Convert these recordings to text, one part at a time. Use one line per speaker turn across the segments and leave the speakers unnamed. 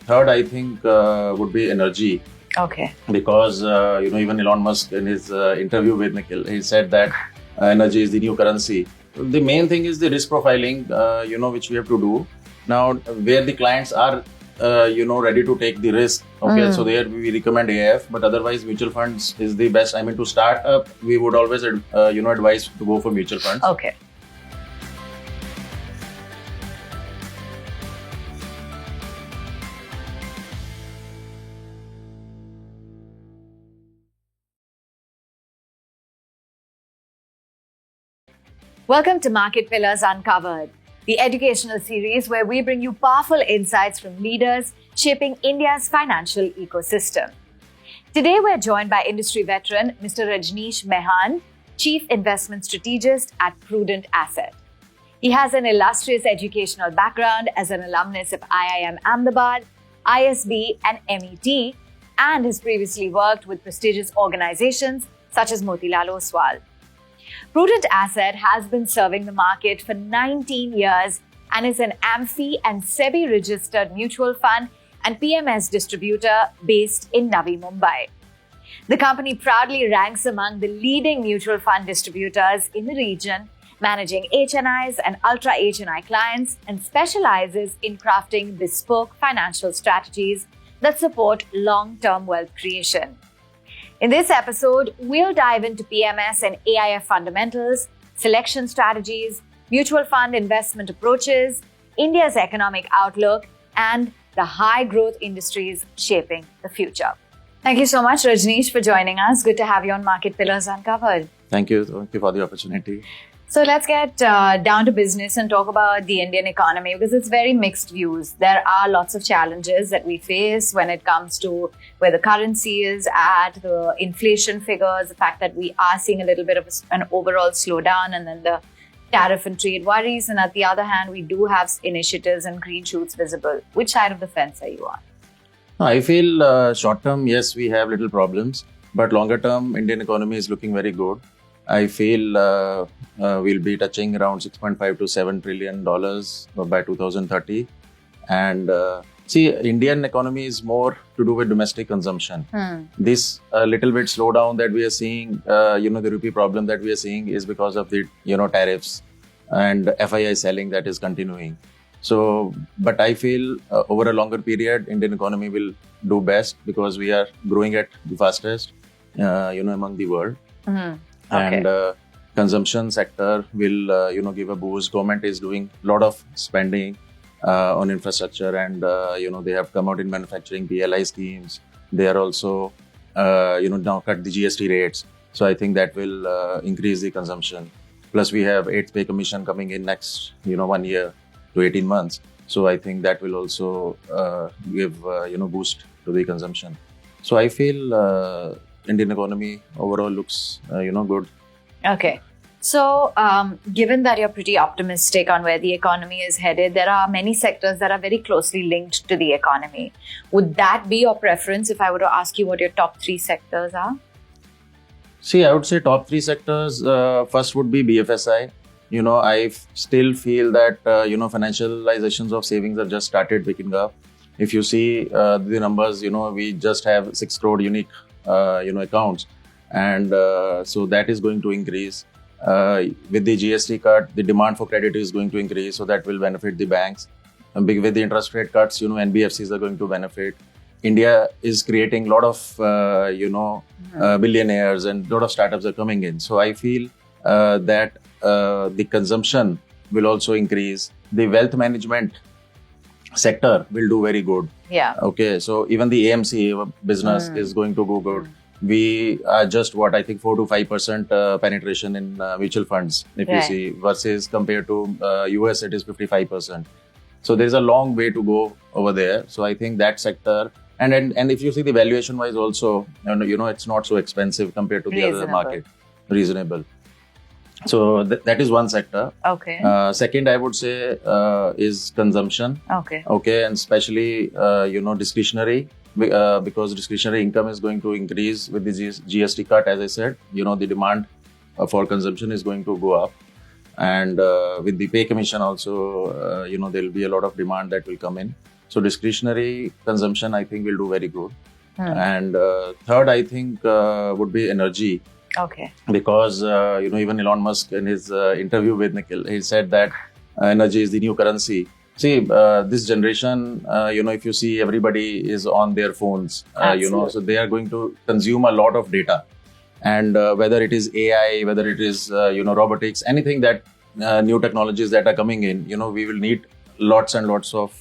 third, I think, would be energy.
Okay.
Because, even Elon Musk in his interview with Nikhil, he said that energy is the new currency. The main thing is the risk profiling, which we have to do. Now, where the clients are, ready to take the risk. Okay, so there we recommend AIF, but otherwise mutual funds is the best. I mean, to start up, we would always, advise to go for mutual funds.
Okay. Welcome to Market Pillars Uncovered, the educational series where we bring you powerful insights from leaders shaping India's financial ecosystem. Today, we're joined by industry veteran Mr. Rajnish Mehan, Chief Investment Strategist at Prudent Asset. He has an illustrious educational background as an alumnus of IIM Ahmedabad, ISB and MET, and has previously worked with prestigious organizations such as Motilal Oswal. Prudent Asset has been serving the market for 19 years and is an AMFI and SEBI-registered mutual fund and PMS distributor based in Navi Mumbai. The company proudly ranks among the leading mutual fund distributors in the region, managing HNIs and ultra HNI clients, and specializes in crafting bespoke financial strategies that support long-term wealth creation. In this episode, we'll dive into PMS and AIF fundamentals, selection strategies, mutual fund investment approaches, India's economic outlook, and the high-growth industries shaping the future. Thank you so much, Rajnish, for joining us. Good to have you on Market Pillars Uncovered.
Thank you. Thank you for the opportunity.
So let's get down to business and talk about the Indian economy, because it's very mixed views. There are lots of challenges that we face when it comes to where the currency is at, the inflation figures, the fact that we are seeing a little bit of an overall slowdown, and then the tariff and trade worries. And at the other hand, we do have initiatives and green shoots visible. Which side of the fence are you on?
I feel short term, yes, we have little problems, but longer term, Indian economy is looking very good. I feel we'll be touching around $6.5 to $7 trillion by 2030. And Indian economy is more to do with domestic consumption. This little bit slowdown that we are seeing, the rupee problem that we are seeing is because of the, tariffs and FII selling that is continuing. So, but I feel over a longer period, Indian economy will do best because we are growing at the fastest, among the world.
Okay.
And consumption sector will, give a boost. Government is doing a lot of spending on infrastructure, and they have come out in manufacturing PLI schemes. They are also, now cut the GST rates. So I think that will increase the consumption. Plus, we have 8th pay commission coming in next, 1 year to 18 months. So I think that will also give, boost to the consumption. So I feel Indian economy overall looks, good.
Okay. So, given that you're pretty optimistic on where the economy is headed, there are many sectors that are very closely linked to the economy. Would that be your preference if I were to ask you what your top 3 sectors are?
See, I would say top 3 sectors. First would be BFSI. I still feel that, financializations of savings have just started picking up. If you see the numbers, we just have 6 crore unique accounts, and so that is going to increase. With the GST cut, the demand for credit is going to increase, so that will benefit the banks. And with the interest rate cuts, NBFCs are going to benefit. India is creating a lot of billionaires, and a lot of startups are coming in. So I feel that the consumption will also increase. The wealth management sector will do very good.
Yeah.
Okay. So even the AMC business is going to go good. We are just 4 to 5% penetration in mutual funds, if you see, versus compared to US, it is 55%. So there is a long way to go over there. So I think that sector, and if you see the valuation wise also, it's not so expensive compared to the other market. Reasonable. So that is one sector.
Okay.
Second, I would say is consumption.
Okay.
Okay, and especially discretionary, because discretionary income is going to increase with the GST cut. As I said, the demand for consumption is going to go up, and with the pay commission also, there will be a lot of demand that will come in. So discretionary consumption, I think, will do very good. And third, I think, would be energy.
Okay.
Because, even Elon Musk in his interview with Nikhil, he said that energy is the new currency. See, this generation, if you see, everybody is on their phones, so they are going to consume a lot of data. And whether it is AI, whether it is, robotics, anything that new technologies that are coming in, we will need lots and lots of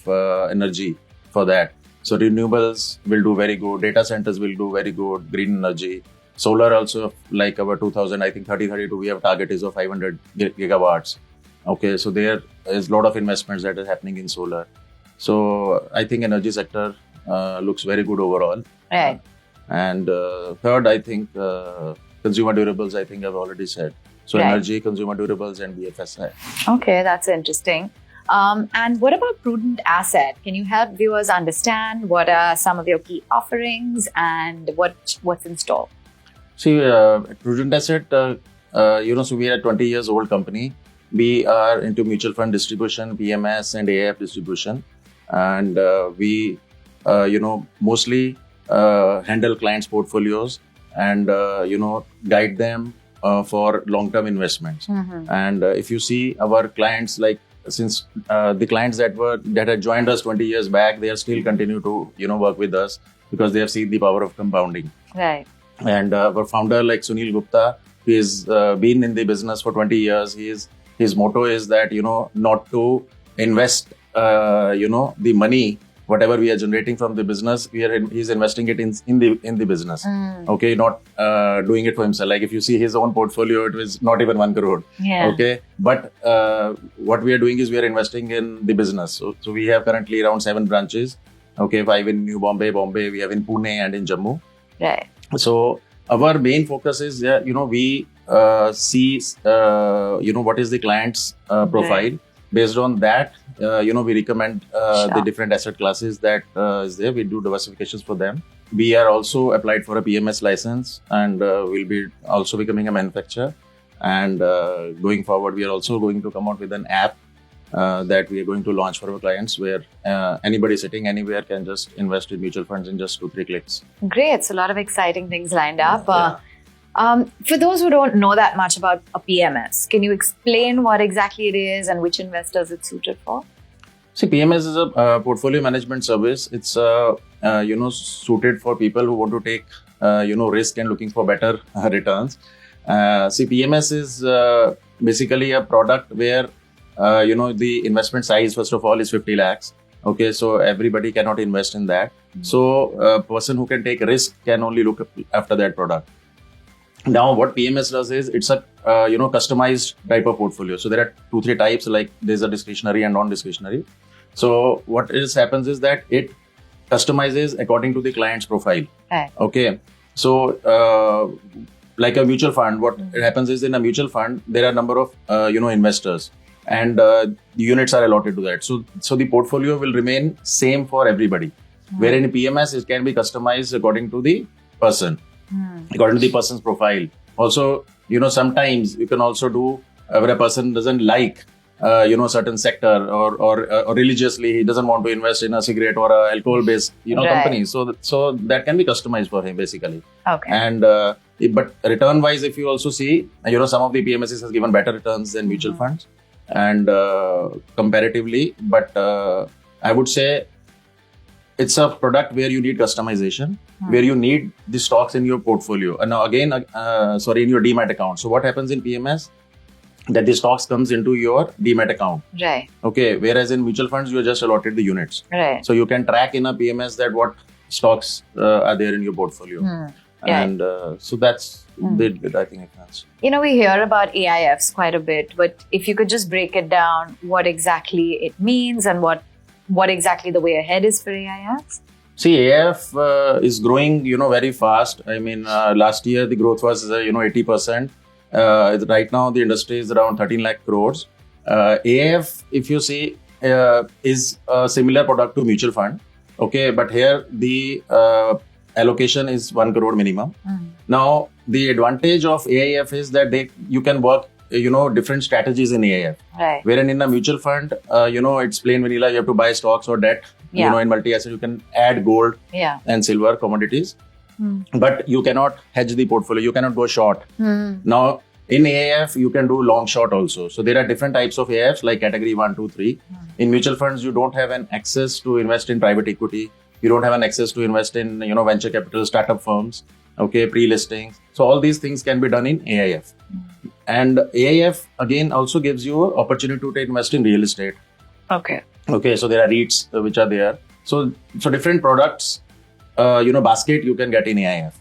energy for that. So renewables will do very good. Data centers will do very good. Green energy. Solar also, like our 3032, we have target is of 500 gigawatts. Okay, so there is a lot of investments that is happening in solar. So I think energy sector looks very good overall.
Right.
And third, I think consumer durables, I think I've already said. So energy, consumer durables and BFSI.
Okay, that's interesting. And what about Prudent Asset? Can you help viewers understand what are some of your key offerings and what's in store?
See, Prudent Asset, so we are a 20 years old company. We are into mutual fund distribution, PMS and AIF distribution. And we, mostly handle clients' portfolios and, guide them for long-term investments. And if you see our clients, like since the clients that had joined us 20 years back, they are still continue to, work with us because they have seen the power of compounding.
Right.
And our founder, like Sunil Gupta, he has been in the business for 20 years. His motto is that, not to invest, the money, whatever we are generating from the business, he's investing it in the business. Okay, not doing it for himself. Like if you see his own portfolio, it was not even 1 crore.
Yeah.
Okay, but what we are doing is we are investing in the business. So we have currently around 7 branches. Okay, 5 in New Bombay, we have in Pune and in Jammu.
Right.
So our main focus is, we see, what is the client's profile. Right. Based on that, we recommend the different asset classes that is there. We do diversifications for them. We are also applied for a PMS license and we'll be also becoming a manufacturer. And going forward, we are also going to come out with an app that we are going to launch for our clients where anybody sitting anywhere can just invest in mutual funds in just 2-3 clicks.
Great. So a lot of exciting things lined up. For those who don't know that much about a PMS, can you explain what exactly it is and which investors it's suited for?
See, PMS is a portfolio management service. It's suited for people who want to take risk and looking for better returns. See, PMS is basically a product where the investment size, first of all, is 50 lakhs. Okay, so everybody cannot invest in that. So a person who can take risk can only look after that product. Now, what PMS does is it's a customized type of portfolio. So there are 2-3 types, like there's a discretionary and non-discretionary. So what happens is that it customizes according to the client's profile.
Right.
Okay, so like a mutual fund, what happens is in a mutual fund there are a number of investors, and units are allotted to that. So the portfolio will remain same for everybody. Where in PMS it can be customized according to the person. According to the person's profile. Also, sometimes you can also do where a person doesn't like, certain sector or religiously he doesn't want to invest in a cigarette or a alcohol-based, company. So that can be customized for him basically.
Okay.
And but return-wise, if you also see, some of the PMSs has given better returns than mutual funds, and comparatively. But I would say it's a product where you need customization, where you need the stocks in your portfolio. And now again, in your demat account. So what happens in PMS? That the stocks comes into your demat account.
Right.
Okay. Whereas in mutual funds, you are just allotted the units.
Right.
So you can track in a PMS that what stocks are there in your portfolio. And so that's the bit I think it has.
We hear about AIFs quite a bit, but if you could just break it down, what exactly it means and what exactly the way ahead is for AIFs?
See, AIF is growing, very fast. I mean, last year the growth was, 80%. Right now the industry is around 13 lakh crores. AIF, if you see, is a similar product to mutual fund. Okay, but here the allocation is 1 crore minimum. Now, the advantage of AIF is that you can work different strategies in AIF.
Right.
Wherein in a mutual fund, it's plain vanilla, you have to buy stocks or debt
Yeah.
In multi-asset, you can add gold
Yeah.
and silver commodities, but you cannot hedge the portfolio. You cannot go short. Now, in AIF, you can do long short also. So there are different types of AIFs like category 1, 2, 3. In mutual funds, you don't have an access to invest in private equity. You don't have an access to invest in, venture capital, startup firms, okay, pre-listings. So all these things can be done in AIF. And AIF again also gives you opportunity to invest in real estate.
Okay.
Okay, so there are REITs which are there. So different products, basket you can get in AIF.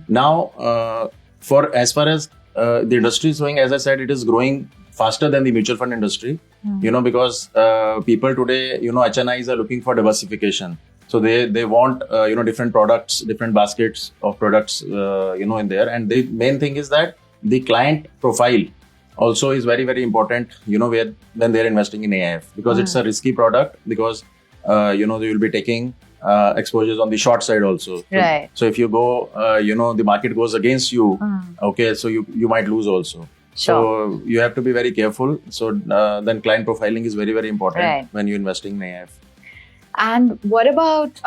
Now, for as far as the industry is going, as I said, it is growing faster than the mutual fund industry, because people today, HNIs are looking for diversification. So they want, different products, different baskets of products, in there. And the main thing is that the client profile also is very, very important, when they're investing in AIF, because it's a risky product, because, they will be taking exposures on the short side also.
Right.
So if you go, the market goes against you, okay, so you might lose also.
Sure.
So you have to be very careful. So then client profiling is very, very important
Right.
when you're investing in AIF.
And what about,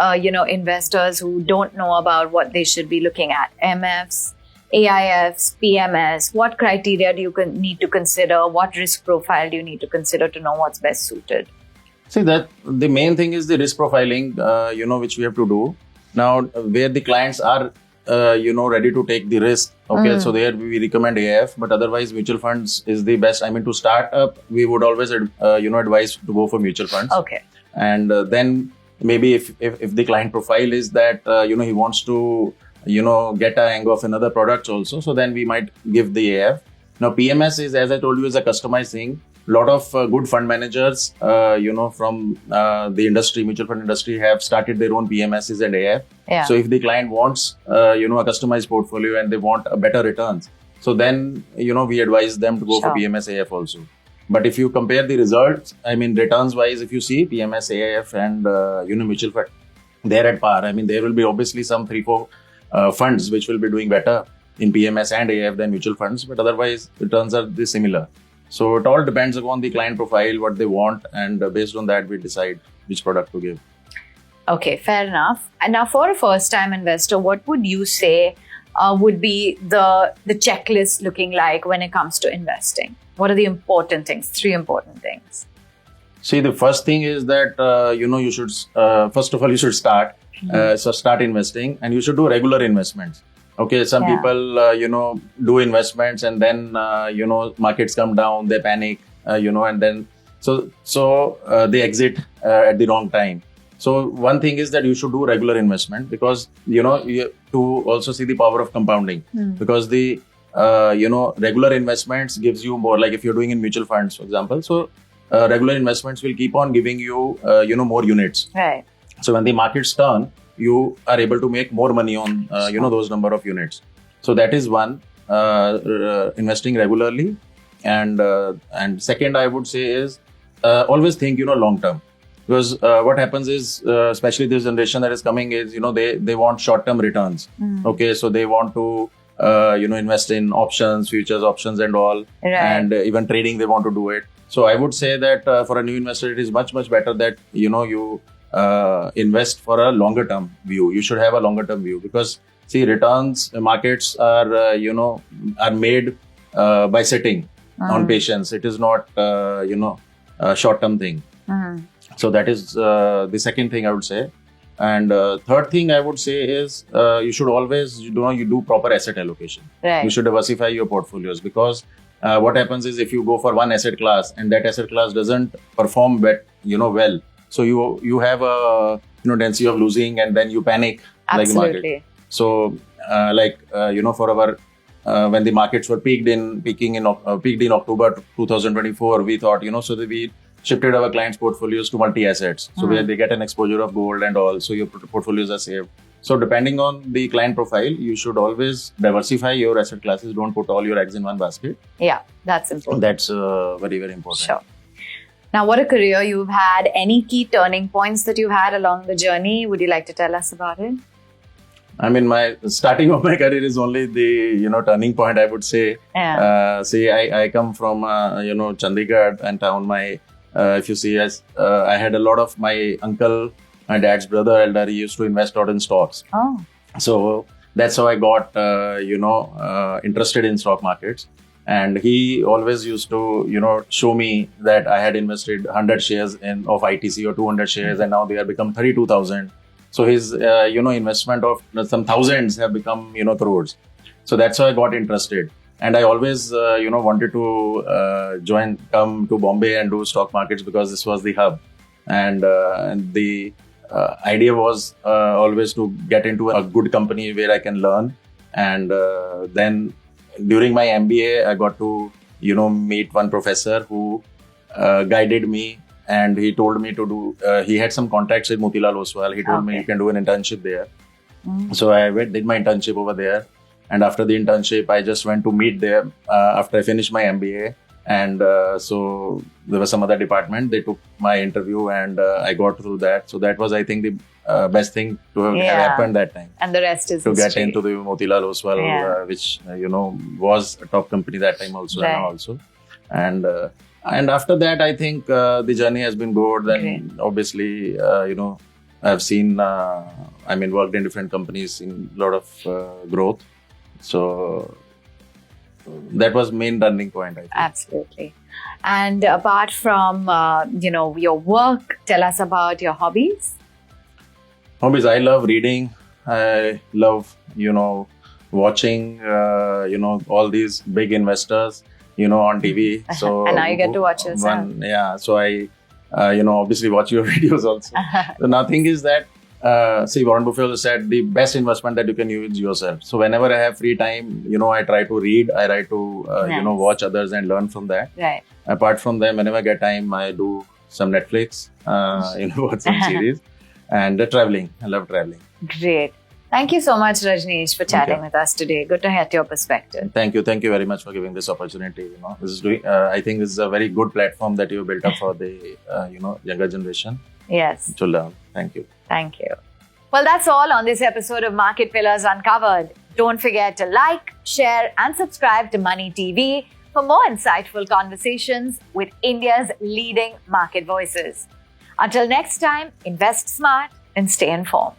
investors who don't know about what they should be looking at? MFs, AIFs, PMS, what criteria do you need to consider? What risk profile do you need to consider to know what's best suited?
See, that the main thing is the risk profiling, which we have to do. Now, where the clients are, ready to take the risk. Okay, so there we recommend AIF, but otherwise mutual funds is the best. I mean, to start up, we would always, advise to go for mutual funds.
Okay.
And then maybe if the client profile is that, he wants to, get a hang of another products also, so then we might give the AIF. Now, PMS is, as I told you, is a customized thing. A lot of good fund managers, from the industry, mutual fund industry, have started their own PMSs and AIF.
Yeah.
So if the client wants, a customized portfolio and they want a better returns, so then, we advise them to go for PMS AIF also. But if you compare the results, I mean, returns wise, if you see PMS, AIF and, mutual fund, they're at par. I mean, there will be obviously some 3-4 funds which will be doing better in PMS and AIF than mutual funds, but otherwise returns are similar. So it all depends upon the client profile, what they want, and based on that, we decide which product to give.
Okay, fair enough. And now for a first-time investor, what would you say would be the checklist looking like when it comes to investing? What are the important things, 3 important things?
See, the first thing is that, you should, first of all, you should start. So start investing, and you should do regular investments. Okay, some people, do investments and then, markets come down, they panic, and then, so they exit at the wrong time. So one thing is that you should do regular investment, because, you to also see the power of compounding, because the, regular investments gives you more, like if you're doing in mutual funds, for example. So regular investments will keep on giving you, more units.
Right.
So when the markets turn, you are able to make more money on, those number of units. So that is one, investing regularly. And second, I would say is, always think, long term. Because what happens is, especially this generation that is coming is, they want short term returns. Okay, so they want to, invest in options, futures options and all.
Right.
And even trading, they want to do it. So I would say that for a new investor, it is much, much better that, you invest for a longer term view. You should have a longer term view, because see, returns, markets are, are made by sitting on patience. It is not, a short term thing. So that is the second thing I would say. And third thing I would say is you should always, you do proper asset allocation.
Right.
You should diversify your portfolios, because what happens is if you go for one asset class and that asset class doesn't perform well, so you have a tendency of losing, and then you panic. Like the market.
Absolutely.
So for our when the markets were peaked in October 2024, we thought so that we shifted our clients' portfolios to multi-assets, so where they get an exposure of gold and all, so your portfolios are saved. So depending on the client profile, you should always diversify your asset classes. Don't put all your eggs in one basket.
Yeah, that's important.
That's very, very important.
Sure. Now, what a career you've had. Any key turning points that you've had along the journey? Would you like to tell us about it?
I mean, my starting of my career is only the, turning point, I would say.
Yeah.
I come from, Chandigarh and town. If you see, I had a lot of my uncle my dad's brother elder, he used to invest a lot in stocks.
Oh.
So that's how I got, interested in stock markets. And he always used to, show me that I had invested 100 shares of ITC or 200 shares, and now they have become 32,000. So his, investment of some thousands have become, crores. So that's how I got interested. And I always, wanted to come to Bombay and do stock markets because this was the hub. And the idea was always to get into a good company where I can learn. And then during my MBA, I got to, meet one professor who guided me, and he told me to do, he had some contacts with Motilal Oswal. He told me you can do an internship there. So I did my internship over there. And after the internship, I just went to meet them after I finished my MBA. And so there was some other department. They took my interview, and I got through that. So that was, I think, the best thing to have happened that time.
And the rest is
to
history.
Get into the Motilal Oswal, which was a top company that time also, and now also. And after that, I think the journey has been good. And obviously, I've seen, worked in different companies in a lot of growth. So that was main turning point, I think.
Absolutely. And apart from, your work, tell us about your hobbies.
Hobbies, I love reading. I love, watching, all these big investors, on TV. So
and now you get to watch yourself.
So I, obviously watch your videos also. The nothing is that, Warren Buffett said the best investment that you can use is yourself. So whenever I have free time, I try to read. I try to, watch others and learn from that.
Right.
Apart from them, whenever I get time, I do some Netflix, watch some series. And traveling. I love traveling.
Great. Thank you so much, Rajnish, for chatting with us today. Good to get your perspective.
Thank you. Thank you very much for giving this opportunity. This is I think this is a very good platform that you built up for the, younger generation.
Yes.
To learn. Thank you.
Thank you. Well, that's all on this episode of Market Pillars Uncovered. Don't forget to like, share, and subscribe to Money TV for more insightful conversations with India's leading market voices. Until next time, invest smart and stay informed.